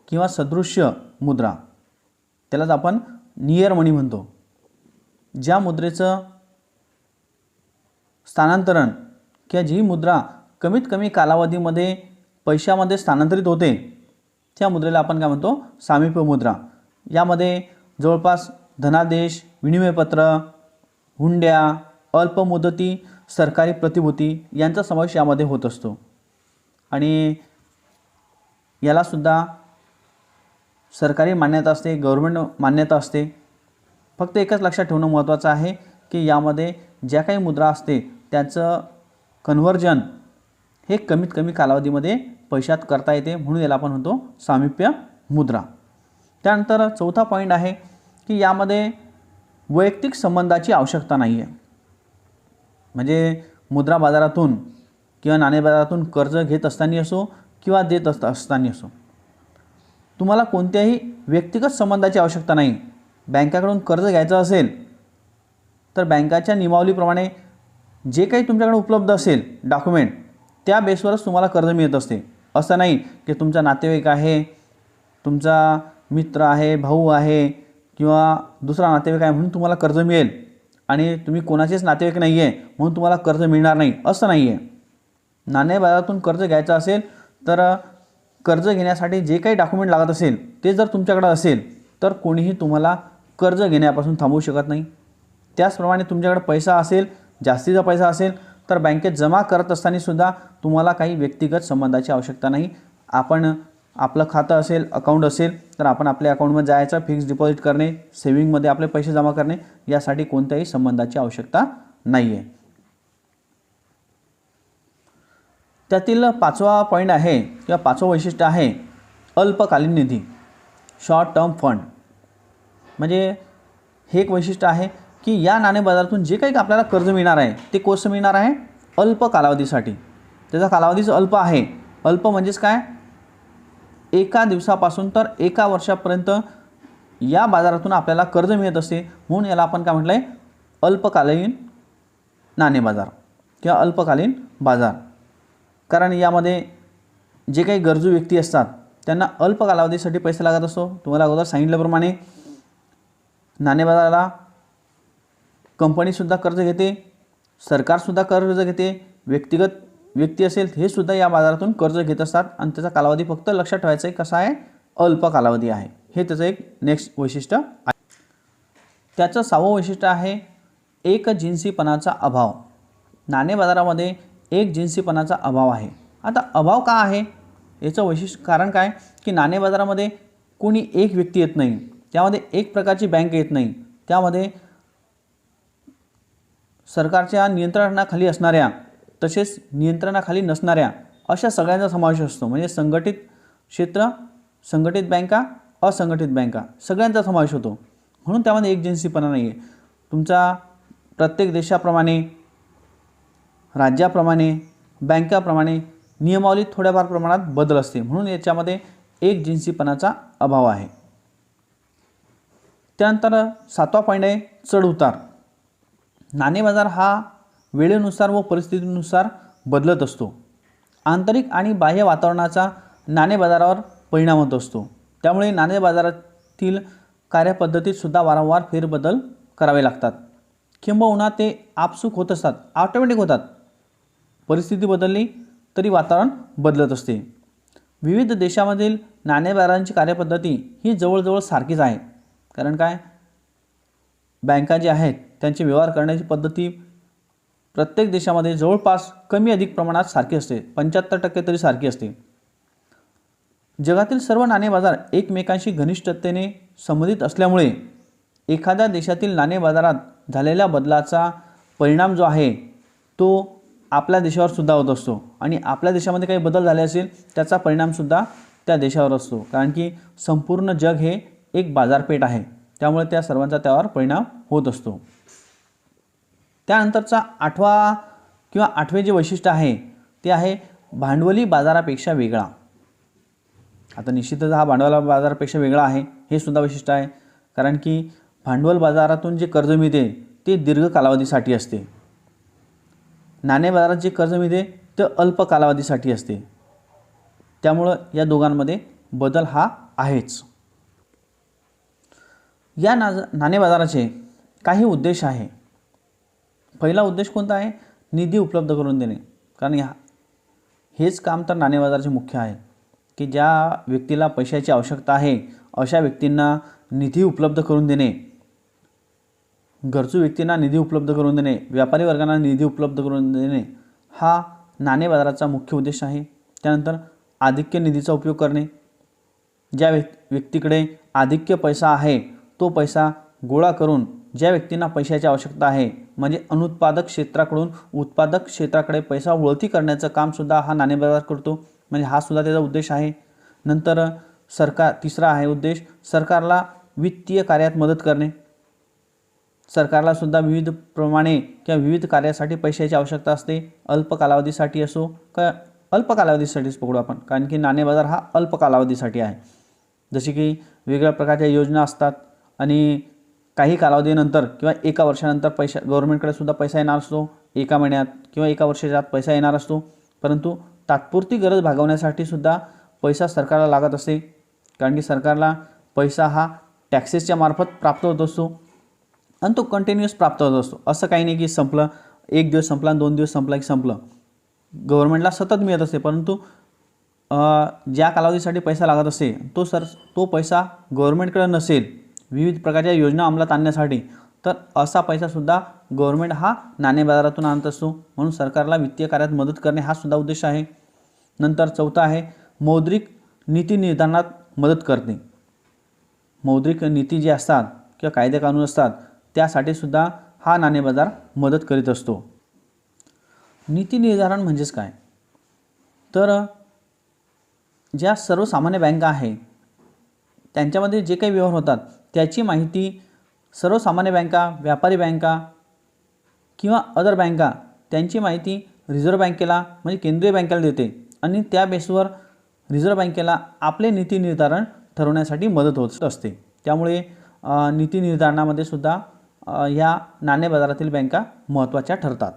किंवा सदृश्य मुद्रा. त्यालाच आपण नियर मनी म्हणतो. ज्या मुद्रेचं स्थानांतरण किंवा जी मुद्रा कमीत कमी कालावधीमध्ये पैशामध्ये स्थानांतरित होते त्या मुद्रेला आपण काय म्हणतो? सामिप्य मुद्रा. यामध्ये जवळपास धनादेश, विनिमयपत्र, हुंड्या, अल्पमुदती सरकारी प्रतिभूती यांचा समावेश यामध्ये होत असतो. आणि यालासुद्धा सरकारी मान्यता असते, गव्हर्नमेंट मान्यता असते. फक्त एकच लक्षात ठेवणं महत्त्वाचं आहे की यामध्ये ज्या काही मुद्रा असते त्याचं कन्व्हर्जन हे कमीत कमी कालावधीमध्ये पैशात करता येते, म्हणून याला आपण म्हणतो सामिप्य मुद्रा. त्यानंतर चौथा पॉईंट आहे की यामध्ये वैयक्तिक संबंधाची आवश्यकता नाही आहे. म्हणजे मुद्रा बाजारातून किंवा नाणे बाजारातून कर्ज घेत असताना असो किंवा देत असताना असो तुम्हाला कोणत्याही व्यक्तिगत संबंधाची आवश्यकता नाही. बँकेकडून कर्ज घ्यायचं असेल तर बँकाच्या नियमावलीप्रमाणे जे काही तुमच्याकडे उपलब्ध असेल डॉक्युमेंट त्या बेसवरच तुम्हाला कर्ज मिळत असते. असं नाही की तुमचा नातेवाईक आहे, तुमचा मित्र आहे, भाऊ आहे किंवा दुसरा नातेवाईक आहे म्हणून तुम्हाला कर्ज मिळेल आणि तुम्ही कोणाचेच नातेवाईक नाही आहे म्हणून तुम्हाला कर्ज मिळणार नाही असं नाही आहे. नाणे बाजारातून कर्ज घ्यायचं असेल तर कर्ज घेण्यासाठी जे काही डॉक्युमेंट लागत असेल ते जर तुमच्याकडे असेल तर कोणीही तुम्हाला कर्ज घेण्यापासून थांबवू शकत नाही. त्याचप्रमाणे तुमच्याकडे पैसा असेल, जास्तीचा पैसा असेल तर बँकेत जमा करत असतानासुद्धा तुम्हाला काही व्यक्तिगत संबंधाची आवश्यकता नाही. आपण आपलं खातं असेल, अकाउंट असेल तर आपण आपल्या अकाउंटमध्ये जायचं, फिक्स डिपॉझिट करणे, सेविंगमध्ये आपले पैसे जमा करणे, यासाठी कोणत्याही संबंधाची आवश्यकता नाही आहे. त्यातील 5वा पॉईंट आहे किंवा 5वं वैशिष्ट्य आहे अल्पकालीन निधी, शॉर्ट टर्म फंड. म्हणजे हे एक वैशिष्ट्य आहे की या नाणे बाजारातून जे काही आपल्याला कर्ज मिळणार आहे ते कसं मिळणार आहे, अल्प कालावधीसाठी. त्याचा कालावधीच अल्प आहे. अल्प म्हणजेच काय, एका दिवसापासून तर एका वर्षापर्यंत या बाजारातून आपल्याला कर्ज मिळत असते. म्हणून याला आपण काय म्हटलं आहे, अल्पकालीन नाणे बाजार किंवा अल्पकालीन बाजार. कारण यामध्ये जे काही गरजू व्यक्ती असतात त्यांना अल्प कालावधीसाठी पैसे लागत असतो. तुम्हाला अगोदर सांगितल्याप्रमाणे नाणे बाजाराला कंपनीसुद्धा कर्ज घेते, सरकारसुद्धा कर्ज घेते, व्यक्तिगत व्यक्ती असेल हे सुद्धा या बाजारातून कर्ज घेत असतात आणि त्याचा कालावधी फक्त लक्षात ठेवायचा आहे कसा आहे, अल्प कालावधी आहे. हे त्याचं एक नेक्स्ट वैशिष्ट्य आहे. त्याचं 6वं वैशिष्ट्य आहे एकजिन्सीपणाचा अभाव. नाणे बाजारामध्ये एकजिन्सीपणाचा अभाव आहे. आता अभाव का आहे, याचं वैशिष्ट्य कारण काय की नाणे बाजारामध्ये कोणी एक व्यक्ती येत नाही, त्यामध्ये एक प्रकारची बँक येत नाही, त्यामध्ये सरकारच्या नियंत्रणाखाली असणाऱ्या तसेच नियंत्रणाखाली नसणाऱ्या अशा सगळ्यांचा समावेश असतो. म्हणजे संघटित क्षेत्र, संघटित बँका, असंघटित बँका सगळ्यांचा समावेश होतो. म्हणून त्यामध्ये एकजिन्सीपणा नाही आहे. तुमचा प्रत्येक देशाप्रमाणे, राज्याप्रमाणे, बँकाप्रमाणे नियमावलीत थोड्याफार प्रमाणात बदल असते. म्हणून याच्यामध्ये एकजिन्सीपणाचा अभाव आहे. त्यानंतर 7वा पॉईंट आहे चढउतार. नाणे बाजार हा वेळेनुसार व परिस्थितीनुसार बदलत असतो. आंतरिक आणि बाह्य वातावरणाचा नाणे बाजारावर परिणाम होत असतो. त्यामुळे नाणे बाजारातील कार्यपद्धतीतसुद्धा वारंवार फेरबदल करावे लागतात. किंबहुना ते आपसूक होत असतात, ऑटोमॅटिक होतात. परिस्थिती बदलली तरी वातावरण बदलत असते. विविध देशामधील नाणे बाजारांची कार्यपद्धती ही जवळजवळ सारखीच आहे. कारण काय, बँका जे आहेत त्यांचे व्यवहार करण्याची पद्धती प्रत्येक देशामध्ये जवळपास कमी अधिक प्रमाणात सारखी असते, 75% तरी सारखी असते. जगातील सर्व नाणे बाजार एकमेकांशी घनिष्ठतेने संबंधित असल्यामुळे एखाद्या देशातील नाणे बाजारात झालेल्या बदलाचा परिणाम जो आहे तो आपल्या देशावर सुद्धा होत असतो आणि आपल्या देशामध्ये काही बदल झाले असेल त्याचा परिणामसुद्धा त्या देशावर असतो. कारण की संपूर्ण जग हे एक बाजारपेठ आहे, त्यामुळे त्या सर्वांचा त्यावर परिणाम होत असतो. त्यानंतरचा 8वे जे वैशिष्ट्य आहे ते आहे भांडवली बाजारापेक्षा वेगळा. आता निश्चितच हा भांडवल बाजारापेक्षा वेगळा आहे, हे सुद्धा वैशिष्ट्य आहे. कारण की भांडवल बाजारातून जे कर्ज मिळते ते दीर्घ कालावधीसाठी असते. नाणे बाजारात जे कर्ज मिळते ते अल्प कालावधीसाठी असते. त्यामुळं या दोघांमध्ये बदल हा आहेच. या नाणे बाजाराचे काही उद्देश आहे. पहिला उद्देश कोणता आहे, निधी उपलब्ध करून देणे. कारण हेच काम तर नाणे बाजाराचे मुख्य आहे की ज्या व्यक्तीला पैशाची आवश्यकता आहे अशा व्यक्तींना निधी उपलब्ध करून देणे, गरजू व्यक्तींना निधी उपलब्ध करून देणे, व्यापारी वर्गांना निधी उपलब्ध करून देणे, हा नाणे बाजाराचा मुख्य उद्देश आहे. त्यानंतर आधिक्य निधीचा उपयोग करणे. ज्या व्यक्तीकडे आधिक्य पैसा आहे तो पैसा गोळा करून ज्या व्यक्तींना पैशाची आवश्यकता आहे म्हणजे अनुत्पादक क्षेत्राकडून उत्पादक क्षेत्राकडे पैसा वळती करण्याचं कामसुद्धा हा नाणे बाजार करतो. म्हणजे हा सुद्धा त्याचा उद्देश आहे. नंतर तिसरा आहे उद्देश, सरकारला वित्तीय कार्यात मदत करणे. सरकारला सुद्धा विविध प्रमाणे किंवा विविध कार्यासाठी पैशाची आवश्यकता असते. अल्प कालावधीसाठी असो का अल्प कालावधीसाठीच पकडू आपण, कारण की नाणे बाजार हा अल्प कालावधीसाठी आहे. जसे की वेगवेगळ्या प्रकारच्या योजना असतात आणि काही कालावधीनंतर किंवा एका वर्षानंतर पैसा गव्हर्नमेंटकडे सुद्धा पैसा येणार असतो. एका महिन्यात किंवा एका वर्षाच्या आत पैसा येणार असतो. परंतु तात्पुरती गरज भागवण्यासाठी सुद्धा पैसा सरकारला लागत असते. कारण की सरकारला पैसा हा टॅक्सेसच्या मार्फत प्राप्त होत असतो. आणि तो कंटिन्युअस प्राप्त होत असतो. असं काही नाही की संपलं, एक दिवस संपला, 2 दिवस संपला की संपलं. गव्हर्नमेंटला सतत मिळत असते, परंतु ज्या कालावधीसाठी पैसा लागत असते तो पैसा गव्हर्नमेंटकडे नसेल विविध प्रकारच्या योजना अंमलात आणण्यासाठी, तर असा पैसासुद्धा गव्हर्नमेंट हा नाणे बाजारातून आणत असतो. म्हणून सरकारला वित्तीय कार्यात मदत करणे हा सुद्धा उद्देश आहे. नंतर चौथा आहे मौद्रिक नीती निर्धारणात मदत करणे. मौद्रिक नीती जी असतात किंवा कायदे कानून असतात त्यासाठी सुद्धा हा नाणे बाजार मदत करीत असतो. नीती निर्धारण म्हणजेच काय, तर ज्या सर्वसामान्य बँका आहेत त्यांच्यामध्ये जे काही व्यवहार होतात त्याची माहिती सर्वसामान्य बँका, व्यापारी बँका किंवा अदर बँका त्यांची माहिती रिझर्व्ह बँकेला म्हणजे केंद्रीय बँकेला देते आणि त्या बेसवर रिझर्व्ह बँकेला आपले नीती निर्धारण ठरवण्यासाठी मदत होत असते. त्यामुळे नीती निर्धारणामध्ये सुद्धा ह्या नाणे बाजारातील बँका महत्त्वाच्या ठरतात.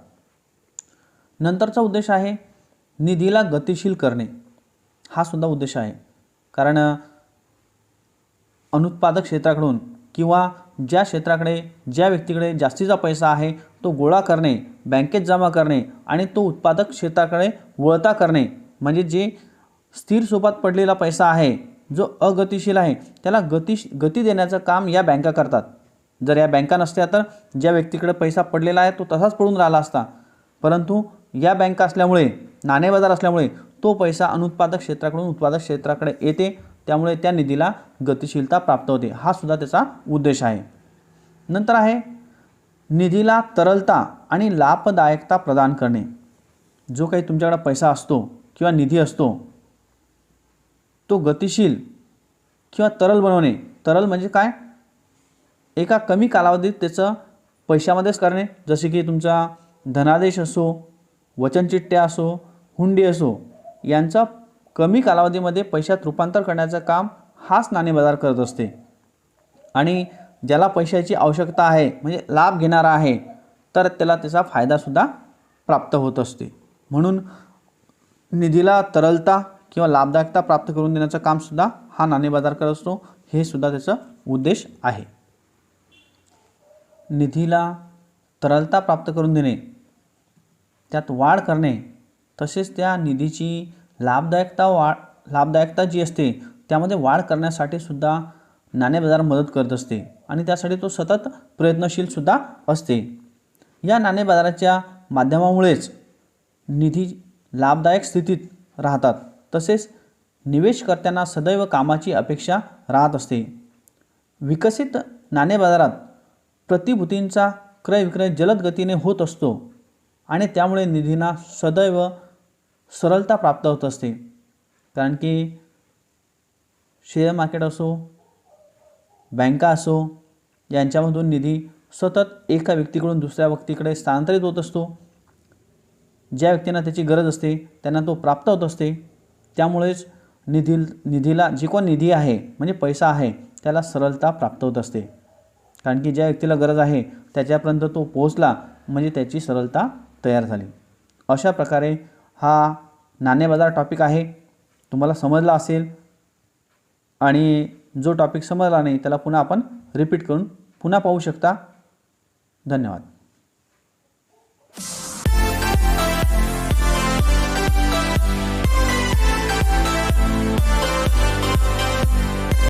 नंतरचा उद्देश आहे निधीला गतिशील करणे. हा सुद्धा उद्देश आहे, कारण अनुत्पादक क्षेत्राकडून किंवा ज्या क्षेत्राकडे ज्या व्यक्तीकडे जास्तीचा पैसा आहे तो गोळा करणे, बँकेत जमा करणे आणि तो उत्पादक क्षेत्राकडे वळता करणे, म्हणजे जे स्थिर स्वरूपात पडलेला पैसा आहे जो अगतिशील आहे त्याला गती देण्याचं काम या बँका करतात. जर या बँका नसत्या तर ज्या व्यक्तीकडे पैसा पडलेला आहे तो तसाच पडून राहिला असता, परंतु या बँका असल्यामुळे, नाणे बाजार असल्यामुळे तो पैसा अनुत्पादक क्षेत्राकडून उत्पादक क्षेत्राकडे येते, त्यामुळे त्या निधीला गतिशीलता प्राप्त होते. हा सुद्धा त्याचा उद्देश आहे. नंतर आहे निधीला तरलता आणि लाभदायकता प्रदान करणे. जो काही तुमच्याकडे पैसा असतो किंवा निधी असतो तो गतिशील किंवा तरल बनवणे. तरल म्हणजे काय, एका कमी कालावधीत त्याचं पैशामध्येच करणे, जसे की तुमचा धनादेश असो, वचनचिठ्ठ्या असो, हुंडी असो, यांचा कमी कालावधीमध्ये पैशात रूपांतर करण्याचं काम हाच नाणे बाजार करत असते. आणि ज्याला पैशाची आवश्यकता आहे म्हणजे लाभ घेणारा आहे तर त्याला त्याचा फायदासुद्धा प्राप्त होत असते. म्हणून निधीला तरलता किंवा लाभदायकता प्राप्त करून देण्याचं कामसुद्धा हा नाणे बाजार करत असतो. हे सुद्धा त्याचा उद्देश आहे. निधीला तरलता प्राप्त करून देणे, त्यात वाढ करणे, तसेच त्या निधीची लाभदायकता जी असते त्यामध्ये वाढ करण्यासाठी सुद्धा नाणे बाजार मदत करत असते आणि त्यासाठी तो सतत प्रयत्नशील सुद्धा असते. या नाणे बाजाराच्या माध्यमामुळेच निधी लाभदायक स्थितीत राहतात, तसेच निवेशकर्त्यांना सदैव कामाची अपेक्षा राहत असते. विकसित नाणे बाजारात प्रतिभूतींचा क्रय विक्रय जलद गतीने होत असतो आणि त्यामुळे निधींना सदैव सरलता प्राप्त होत असते. कारण की शेअर मार्केट असो, बँका असो, यांच्यामधून निधी सतत एका व्यक्तीकडून दुसऱ्या व्यक्तीकडे स्थानांतरित होत असतो. ज्या व्यक्तींना त्याची गरज असते त्यांना तो प्राप्त होत असते. त्यामुळेच निधीला जी कोण निधी आहे म्हणजे पैसा आहे त्याला सरलता प्राप्त होत असते. कारण की ज्या व्यक्तीला गरज आहे त्याच्यापर्यंत तो पोहोचला म्हणजे त्याची सरलता तयार झाली. अशा प्रकारे हा नाणे बाजार टॉपिक आहे, तुम्हाला समजला असेल. आणि जो टॉपिक समजला नाही त्याला पुन्हा आपण रिपीट करून पुन्हा पाहू शकता. धन्यवाद.